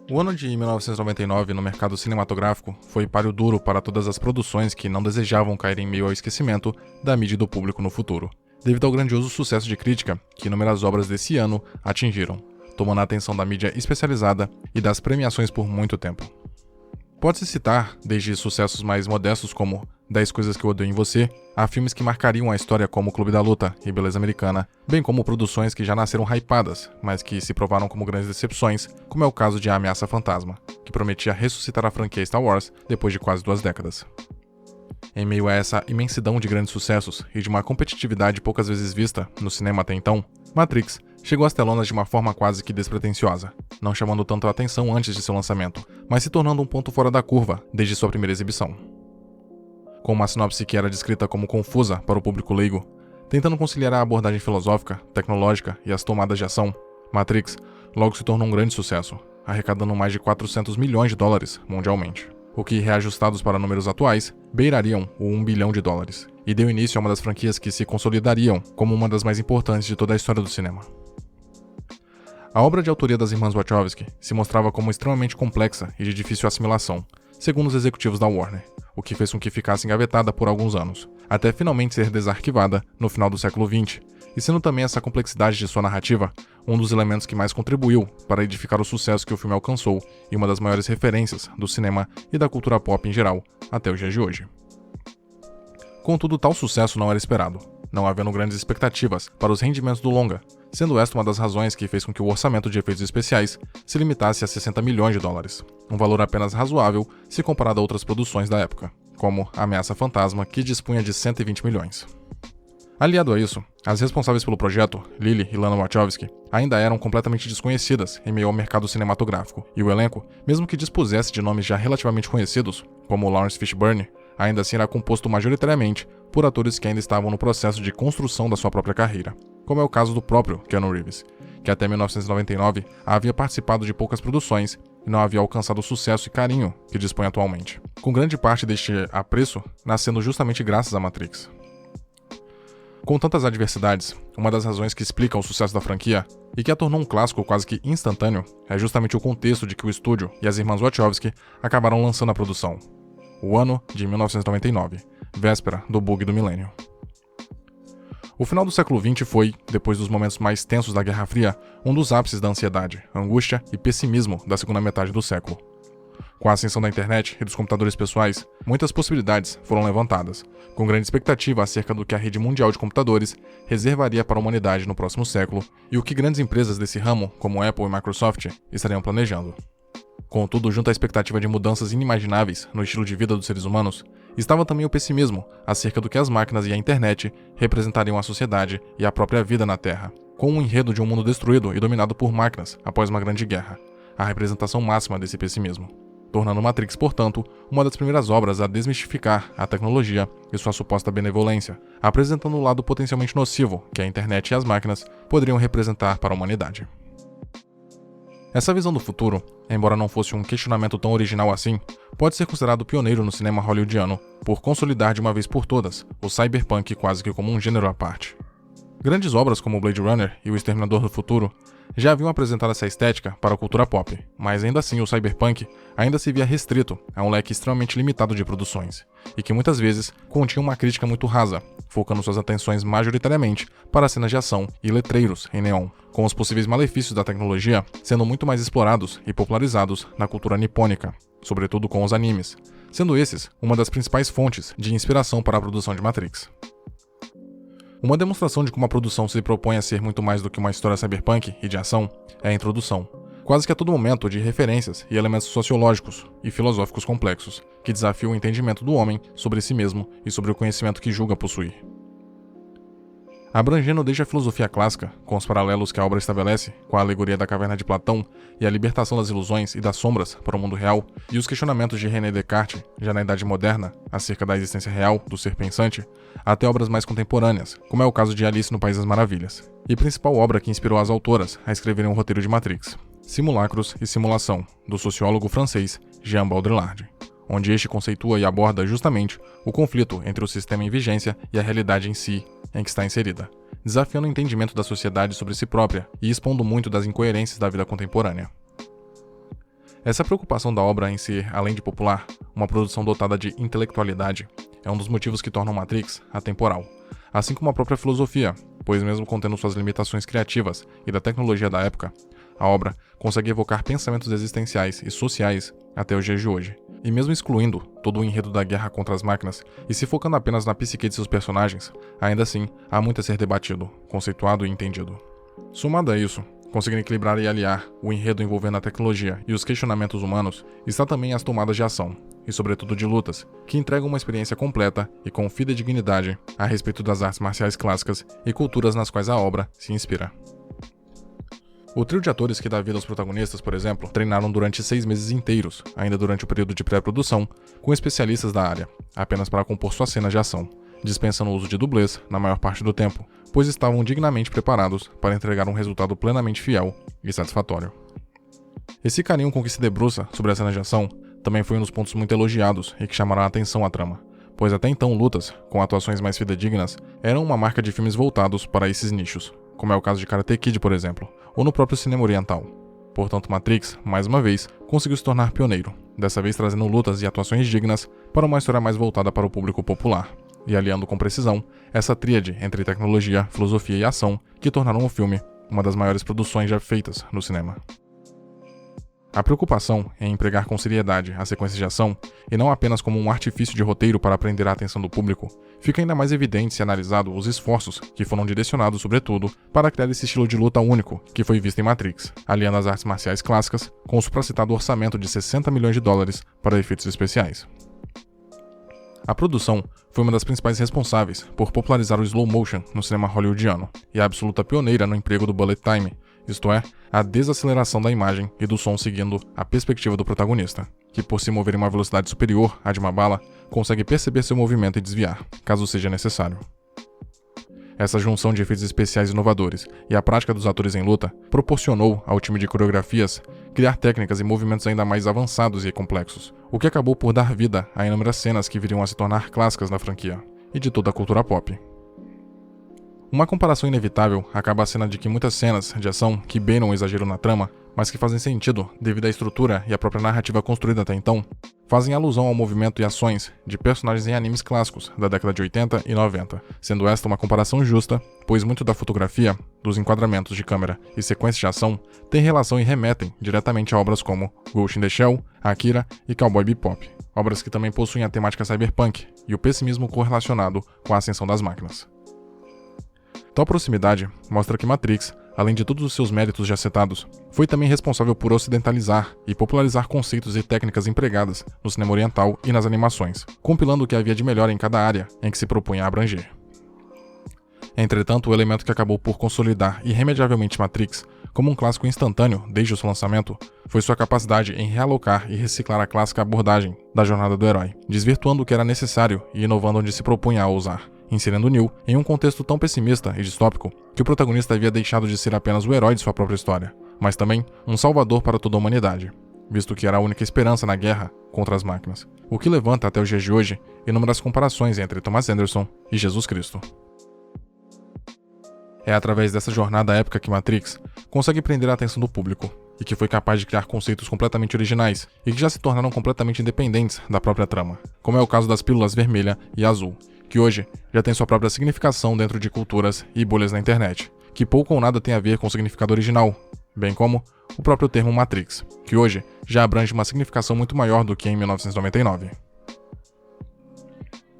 O ano de 1999 no mercado cinematográfico foi páreo duro para todas as produções que não desejavam cair em meio ao esquecimento da mídia e do público no futuro, devido ao grandioso sucesso de crítica que inúmeras obras desse ano atingiram, tomando a atenção da mídia especializada e das premiações por muito tempo. Pode-se citar, desde sucessos mais modestos como 10 Coisas que Eu Odeio em Você, a filmes que marcariam a história como Clube da Luta e Beleza Americana, bem como produções que já nasceram hypadas, mas que se provaram como grandes decepções, como é o caso de A Ameaça Fantasma, que prometia ressuscitar a franquia Star Wars depois de quase 2 décadas. Em meio a essa imensidão de grandes sucessos e de uma competitividade poucas vezes vista no cinema até então, Matrix chegou às telonas de uma forma quase que despretensiosa, não chamando tanto a atenção antes de seu lançamento, mas se tornando um ponto fora da curva desde sua primeira exibição. Com uma sinopse que era descrita como confusa para o público leigo, tentando conciliar a abordagem filosófica, tecnológica e as tomadas de ação, Matrix logo se tornou um grande sucesso, arrecadando mais de 400 milhões de dólares mundialmente, o que, reajustados para números atuais, beirariam o 1 bilhão de dólares, e deu início a uma das franquias que se consolidariam como uma das mais importantes de toda a história do cinema. A obra de autoria das irmãs Wachowski se mostrava como extremamente complexa e de difícil assimilação, segundo os executivos da Warner, o que fez com que ficasse engavetada por alguns anos, até finalmente ser desarquivada no final do século XX, e sendo também essa complexidade de sua narrativa um dos elementos que mais contribuiu para edificar o sucesso que o filme alcançou e uma das maiores referências do cinema e da cultura pop em geral até os dias de hoje. Contudo, tal sucesso não era esperado, não havendo grandes expectativas para os rendimentos do longa, sendo esta uma das razões que fez com que o orçamento de efeitos especiais se limitasse a 60 milhões de dólares, um valor apenas razoável se comparado a outras produções da época, como A Ameaça Fantasma, que dispunha de 120 milhões. Aliado a isso, as responsáveis pelo projeto, Lily e Lana Wachowski, ainda eram completamente desconhecidas em meio ao mercado cinematográfico, e o elenco, mesmo que dispusesse de nomes já relativamente conhecidos, como Lawrence Fishburne, ainda assim era composto majoritariamente por atores que ainda estavam no processo de construção da sua própria carreira, como é o caso do próprio Keanu Reeves, que até 1999 havia participado de poucas produções e não havia alcançado o sucesso e carinho que dispõe atualmente, com grande parte deste apreço nascendo justamente graças a Matrix. Com tantas adversidades, uma das razões que explica o sucesso da franquia e que a tornou um clássico quase que instantâneo é justamente o contexto de que o estúdio e as irmãs Wachowski acabaram lançando a produção. O ano de 1999, véspera do bug do milênio. O final do século XX foi, depois dos momentos mais tensos da Guerra Fria, um dos ápices da ansiedade, angústia e pessimismo da segunda metade do século. Com a ascensão da internet e dos computadores pessoais, muitas possibilidades foram levantadas, com grande expectativa acerca do que a rede mundial de computadores reservaria para a humanidade no próximo século e o que grandes empresas desse ramo, como Apple e Microsoft, estariam planejando. Contudo, junto à expectativa de mudanças inimagináveis no estilo de vida dos seres humanos, estava também o pessimismo acerca do que as máquinas e a internet representariam à sociedade e à própria vida na Terra, com um enredo de um mundo destruído e dominado por máquinas após uma grande guerra, a representação máxima desse pessimismo, tornando Matrix, portanto, uma das primeiras obras a desmistificar a tecnologia e sua suposta benevolência, apresentando o lado potencialmente nocivo que a internet e as máquinas poderiam representar para a humanidade. Essa visão do futuro, embora não fosse um questionamento tão original assim, pode ser considerado pioneiro no cinema hollywoodiano por consolidar de uma vez por todas o cyberpunk quase que como um gênero à parte. Grandes obras como Blade Runner e O Exterminador do Futuro já haviam apresentado essa estética para a cultura pop, mas ainda assim o cyberpunk ainda se via restrito a um leque extremamente limitado de produções, e que muitas vezes continha uma crítica muito rasa, focando suas atenções majoritariamente para cenas de ação e letreiros em neon, com os possíveis malefícios da tecnologia sendo muito mais explorados e popularizados na cultura nipônica, sobretudo com os animes, sendo esses uma das principais fontes de inspiração para a produção de Matrix. Uma demonstração de como a produção se propõe a ser muito mais do que uma história cyberpunk e de ação é a introdução, quase que a todo momento, de referências e elementos sociológicos e filosóficos complexos, que desafiam o entendimento do homem sobre si mesmo e sobre o conhecimento que julga possuir. Abrangendo desde a filosofia clássica, com os paralelos que a obra estabelece com a alegoria da caverna de Platão e a libertação das ilusões e das sombras para o mundo real, e os questionamentos de René Descartes, já na Idade Moderna, acerca da existência real do ser pensante, até obras mais contemporâneas, como é o caso de Alice no País das Maravilhas, e principal obra que inspirou as autoras a escreverem o roteiro de Matrix, Simulacros e Simulação, do sociólogo francês Jean Baudrillard, onde este conceitua e aborda justamente o conflito entre o sistema em vigência e a realidade em si em que está inserida, desafiando o entendimento da sociedade sobre si própria e expondo muito das incoerências da vida contemporânea. Essa preocupação da obra em ser, além de popular, uma produção dotada de intelectualidade, é um dos motivos que tornam Matrix atemporal, assim como a própria filosofia, pois mesmo contendo suas limitações criativas e da tecnologia da época, a obra consegue evocar pensamentos existenciais e sociais até os dias de hoje. E mesmo excluindo todo o enredo da guerra contra as máquinas e se focando apenas na psique de seus personagens, ainda assim há muito a ser debatido, conceituado e entendido. Somado a isso, conseguindo equilibrar e aliar o enredo envolvendo a tecnologia e os questionamentos humanos, está também as tomadas de ação, e sobretudo de lutas, que entregam uma experiência completa e com fidedignidade a respeito das artes marciais clássicas e culturas nas quais a obra se inspira. O trio de atores que dá vida aos protagonistas, por exemplo, treinaram durante 6 meses inteiros, ainda durante o período de pré-produção, com especialistas da área, apenas para compor suas cenas de ação, dispensando o uso de dublês na maior parte do tempo, pois estavam dignamente preparados para entregar um resultado plenamente fiel e satisfatório. Esse carinho com que se debruça sobre as cenas de ação também foi um dos pontos muito elogiados e que chamaram a atenção à trama, pois até então lutas, com atuações mais fidedignas, eram uma marca de filmes voltados para esses nichos, como é o caso de Karate Kid, por exemplo, ou no próprio cinema oriental. Portanto, Matrix, mais uma vez, conseguiu se tornar pioneiro, dessa vez trazendo lutas e atuações dignas para uma história mais voltada para o público popular, e aliando com precisão essa tríade entre tecnologia, filosofia e ação que tornaram o filme uma das maiores produções já feitas no cinema. A preocupação em empregar com seriedade as sequências de ação, e não apenas como um artifício de roteiro para prender a atenção do público, fica ainda mais evidente se analisado os esforços que foram direcionados, sobretudo, para criar esse estilo de luta único que foi visto em Matrix, aliando as artes marciais clássicas com o supracitado orçamento de 60 milhões de dólares para efeitos especiais. A produção foi uma das principais responsáveis por popularizar o slow motion no cinema hollywoodiano, e a absoluta pioneira no emprego do bullet time, isto é, a desaceleração da imagem e do som seguindo a perspectiva do protagonista, que por se mover em uma velocidade superior à de uma bala, consegue perceber seu movimento e desviar, caso seja necessário. Essa junção de efeitos especiais inovadores e a prática dos atores em luta proporcionou ao time de coreografias criar técnicas e movimentos ainda mais avançados e complexos, o que acabou por dar vida a inúmeras cenas que viriam a se tornar clássicas da franquia e de toda a cultura pop. Uma comparação inevitável acaba a cena de que muitas cenas de ação que beiram o exagero na trama, mas que fazem sentido devido à estrutura e à própria narrativa construída até então, fazem alusão ao movimento e ações de personagens em animes clássicos da década de 80 e 90, sendo esta uma comparação justa, pois muito da fotografia, dos enquadramentos de câmera e sequências de ação tem relação e remetem diretamente a obras como Ghost in the Shell, Akira e Cowboy Bebop, obras que também possuem a temática cyberpunk e o pessimismo correlacionado com a ascensão das máquinas. Tal proximidade mostra que Matrix, além de todos os seus méritos já citados, foi também responsável por ocidentalizar e popularizar conceitos e técnicas empregadas no cinema oriental e nas animações, compilando o que havia de melhor em cada área em que se propunha a abranger. Entretanto, o elemento que acabou por consolidar irremediavelmente Matrix como um clássico instantâneo desde o seu lançamento foi sua capacidade em realocar e reciclar a clássica abordagem da jornada do herói, desvirtuando o que era necessário e inovando onde se propunha a ousar, inserindo Neo em um contexto tão pessimista e distópico que o protagonista havia deixado de ser apenas o herói de sua própria história, mas também um salvador para toda a humanidade, visto que era a única esperança na guerra contra as máquinas, o que levanta até os dias de hoje inúmeras comparações entre Thomas Anderson e Jesus Cristo. É através dessa jornada épica que Matrix consegue prender a atenção do público, e que foi capaz de criar conceitos completamente originais e que já se tornaram completamente independentes da própria trama, como é o caso das pílulas vermelha e azul, que hoje já tem sua própria significação dentro de culturas e bolhas na internet, que pouco ou nada tem a ver com o significado original, bem como o próprio termo Matrix, que hoje já abrange uma significação muito maior do que em 1999.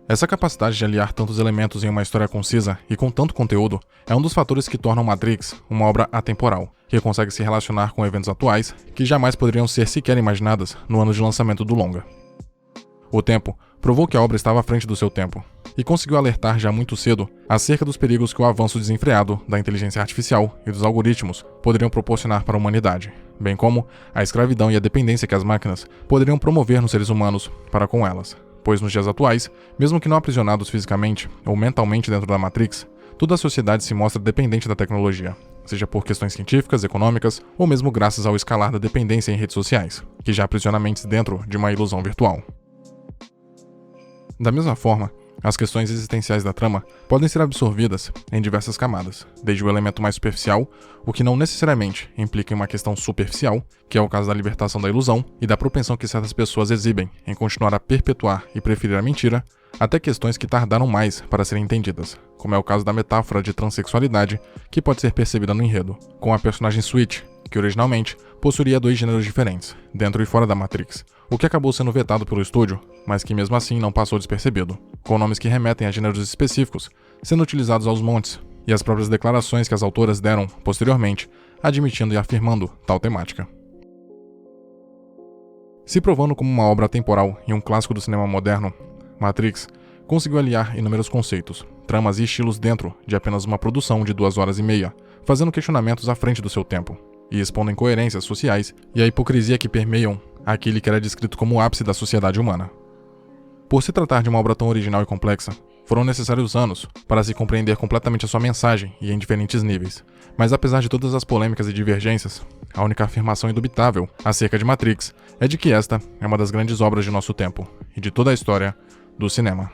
Essa capacidade de aliar tantos elementos em uma história concisa e com tanto conteúdo é um dos fatores que tornam Matrix uma obra atemporal, que consegue se relacionar com eventos atuais que jamais poderiam ser sequer imaginadas no ano de lançamento do longa. O tempo provou que a obra estava à frente do seu tempo, e conseguiu alertar já muito cedo acerca dos perigos que o avanço desenfreado da inteligência artificial e dos algoritmos poderiam proporcionar para a humanidade, bem como a escravidão e a dependência que as máquinas poderiam promover nos seres humanos para com elas, pois nos dias atuais, mesmo que não aprisionados fisicamente ou mentalmente dentro da Matrix, toda a sociedade se mostra dependente da tecnologia, seja por questões científicas, econômicas ou mesmo graças ao escalar da dependência em redes sociais, que já aprisiona mentes dentro de uma ilusão virtual. Da mesma forma, As questões existenciais da trama podem ser absorvidas em diversas camadas, desde o elemento mais superficial, o que não necessariamente implica em uma questão superficial, que é o caso da libertação da ilusão e da propensão que certas pessoas exibem em continuar a perpetuar e preferir a mentira, até questões que tardaram mais para serem entendidas, como é o caso da metáfora de transexualidade, que pode ser percebida no enredo, com a personagem Switch, que originalmente possuía 2 gêneros diferentes, dentro e fora da Matrix, o que acabou sendo vetado pelo estúdio, mas que mesmo assim não passou despercebido, com nomes que remetem a gêneros específicos sendo utilizados aos montes, e as próprias declarações que as autoras deram posteriormente, admitindo e afirmando tal temática. Se provando como uma obra atemporal e um clássico do cinema moderno, Matrix conseguiu aliar inúmeros conceitos, tramas e estilos dentro de apenas uma produção de 2 horas e meia, fazendo questionamentos à frente do seu tempo, e expondo incoerências sociais e a hipocrisia que permeiam aquele que era descrito como o ápice da sociedade humana. Por se tratar de uma obra tão original e complexa, foram necessários anos para se compreender completamente a sua mensagem e em diferentes níveis. Mas apesar de todas as polêmicas e divergências, a única afirmação indubitável acerca de Matrix é de que esta é uma das grandes obras de nosso tempo e de toda a história do cinema.